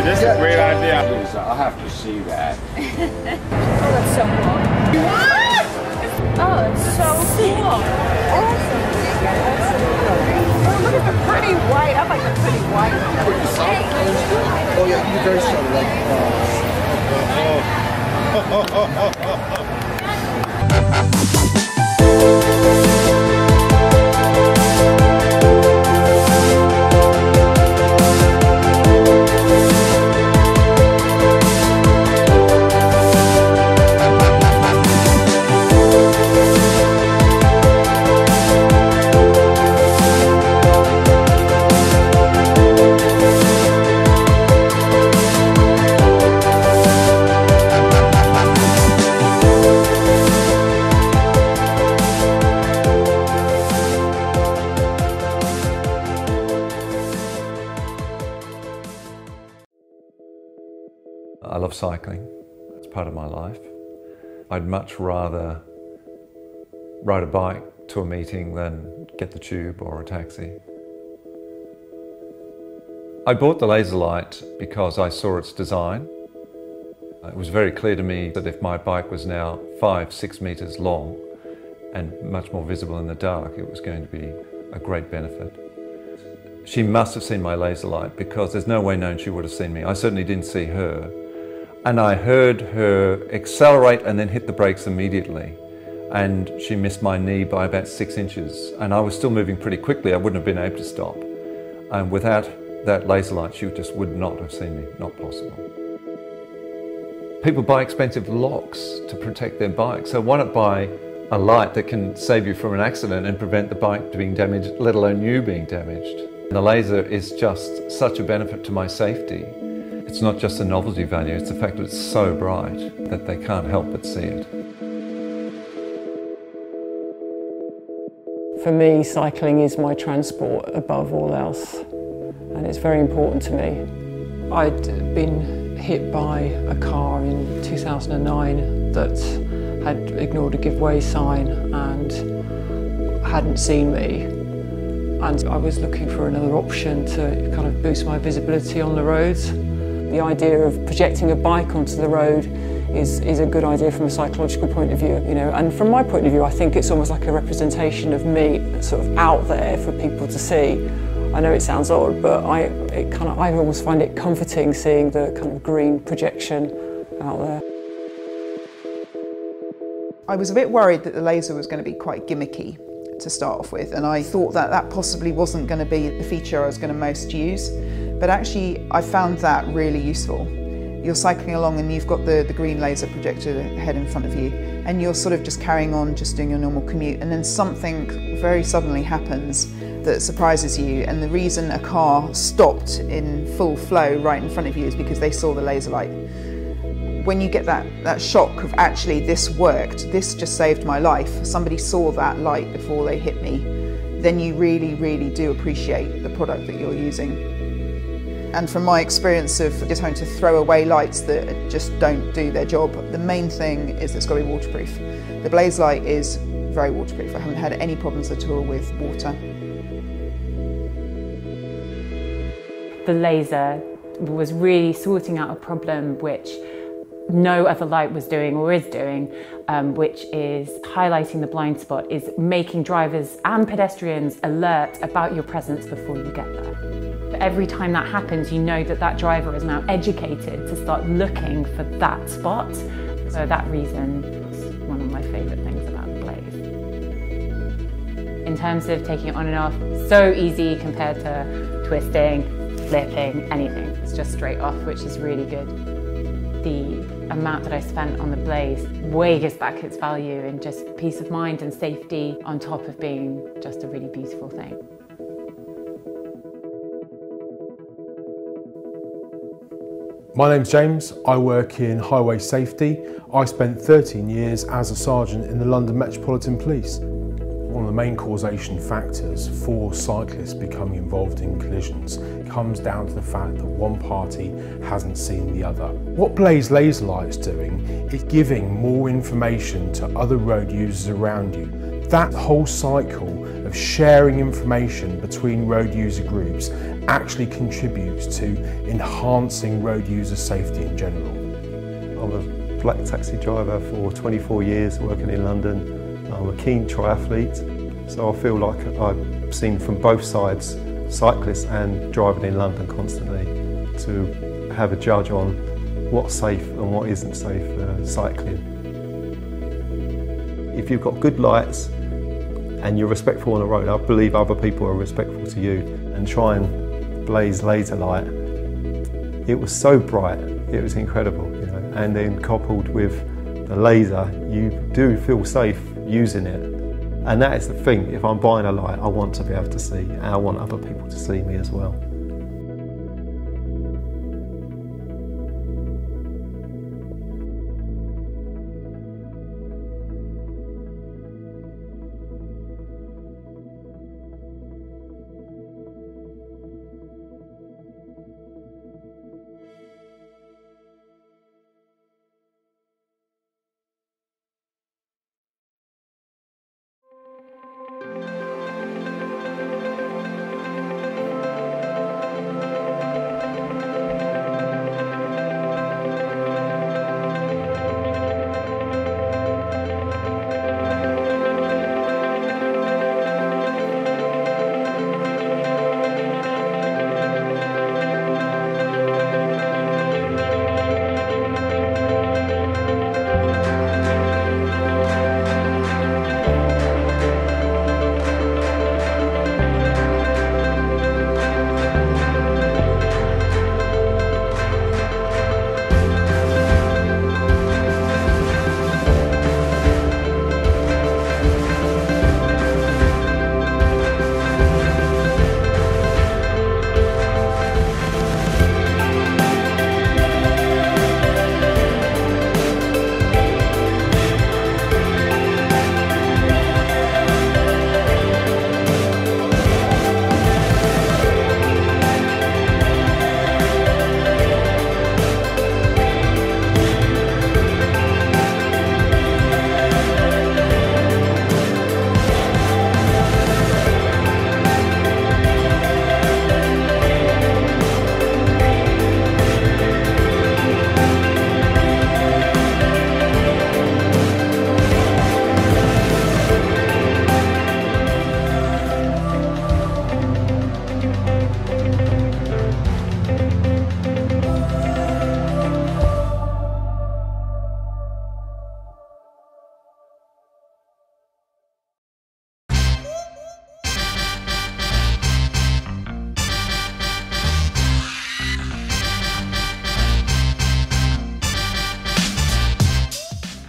This is a great idea. I have to see that. Oh, that's so cool. What? Oh, it's so cool. Awesome. Oh, look at the pretty white. I like the pretty white. Oh yeah, you're very subtle, I love cycling. It's part of my life. I'd much rather ride a bike to a meeting than get the tube or a taxi. I bought the Laserlight because I saw its design. It was very clear to me that if my bike was now 5-6 meters long and much more visible in the dark, it was going to be a great benefit. She must have seen my Laserlight because there's no way known she would have seen me. I certainly didn't see her. And I heard her accelerate and then hit the brakes immediately. And she missed my knee by about 6 inches. And I was still moving pretty quickly. I wouldn't have been able to stop. And without that Laserlight, she just would not have seen me. Not possible. People buy expensive locks to protect their bike. So why not buy a light that can save you from an accident and prevent the bike being damaged, let alone you being damaged? And the laser is just such a benefit to my safety. It's not just the novelty value, it's the fact that it's so bright that they can't help but see it. For me, cycling is my transport above all else, and it's very important to me. I'd been hit by a car in 2009 that had ignored a give way sign and hadn't seen me. And I was looking for another option to kind of boost my visibility on the roads. The idea of projecting a bike onto the road is a good idea from a psychological point of view, you know. And from my point of view, I think it's almost like a representation of me, sort of out there for people to see. I know it sounds odd, but I almost find it comforting seeing the kind of green projection out there. I was a bit worried that the laser was going to be quite gimmicky to start off with, and I thought that that possibly wasn't going to be the feature I was going to most use. But actually, I found that really useful. You're cycling along and you've got the green laser projected ahead in front of you, and you're sort of just carrying on, just doing your normal commute, and then something very suddenly happens that surprises you, and the reason a car stopped in full flow right in front of you is because they saw the laser light. When you get that shock of actually this worked, this just saved my life, somebody saw that light before they hit me, then you really, really do appreciate the product that you're using. And from my experience of just having to throw away lights that just don't do their job, the main thing is it's got to be waterproof. The Blaze Light is very waterproof. I haven't had any problems at all with water. The laser was really sorting out a problem which no other light was doing or is doing, which is highlighting the blind spot, is making drivers and pedestrians alert about your presence before you get there. But every time that happens, you know that that driver is now educated to start looking for that spot. So that reason is one of my favourite things about the Blaze. In terms of taking it on and off, so easy compared to twisting, flipping, anything. It's just straight off, which is really good. The amount that I spent on the Blaze way gives back its value in just peace of mind and safety, on top of being just a really beautiful thing. My name's James, I work in highway safety. I spent 13 years as a sergeant in the London Metropolitan Police. One of the main causation factors for cyclists becoming involved in collisions comes down to the fact that one party hasn't seen the other. What Blaze Laserlight's doing is giving more information to other road users around you. That whole cycle of sharing information between road user groups actually contributes to enhancing road user safety in general. I'm a black taxi driver for 24 years working in London. I'm a keen triathlete, so I feel like I've seen from both sides, cyclists and driving in London constantly, to have a judge on what's safe and what isn't safe cycling. If you've got good lights and you're respectful on the road, I believe other people are respectful to you. And try and Blaze Laserlight, it was so bright, it was incredible, you know. And then coupled with the laser, you do feel safe using it. And that is the thing, if I'm buying a light, I want to be able to see, and I want other people to see me as well.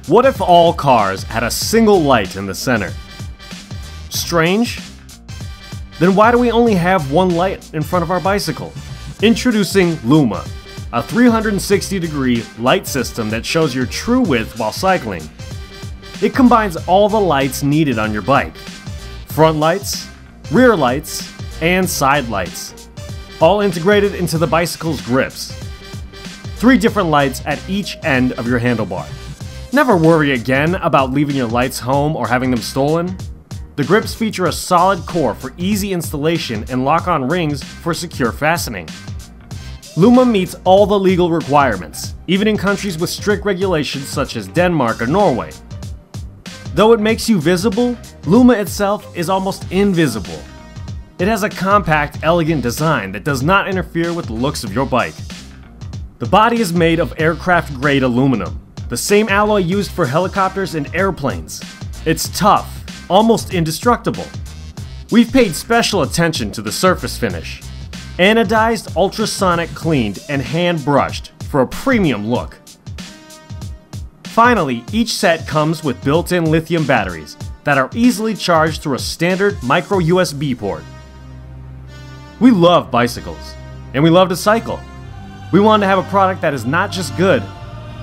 What if all cars had a single light in the center? Strange? Then why do we only have one light in front of our bicycle? Introducing LUMA, a 360-degree light system that shows your true width while cycling. It combines all the lights needed on your bike. Front lights, rear lights, and side lights, all integrated into the bicycle's grips. 3 different lights at each end of your handlebar. Never worry again about leaving your lights home or having them stolen. The grips feature a solid core for easy installation and lock-on rings for secure fastening. LUMA meets all the legal requirements, even in countries with strict regulations such as Denmark or Norway. Though it makes you visible, LUMA itself is almost invisible. It has a compact, elegant design that does not interfere with the looks of your bike. The body is made of aircraft-grade aluminum, the same alloy used for helicopters and airplanes. It's tough, almost indestructible. We've paid special attention to the surface finish. Anodized, ultrasonic cleaned, and hand brushed for a premium look. Finally, each set comes with built-in lithium batteries that are easily charged through a standard micro USB port. We love bicycles, and we love to cycle. We want to have a product that is not just good,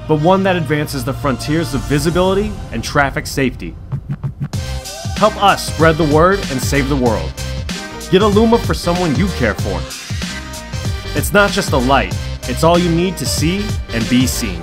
but one that advances the frontiers of visibility and traffic safety. Help us spread the word and save the world. Get a LUMA for someone you care for. It's not just a light, it's all you need to see and be seen.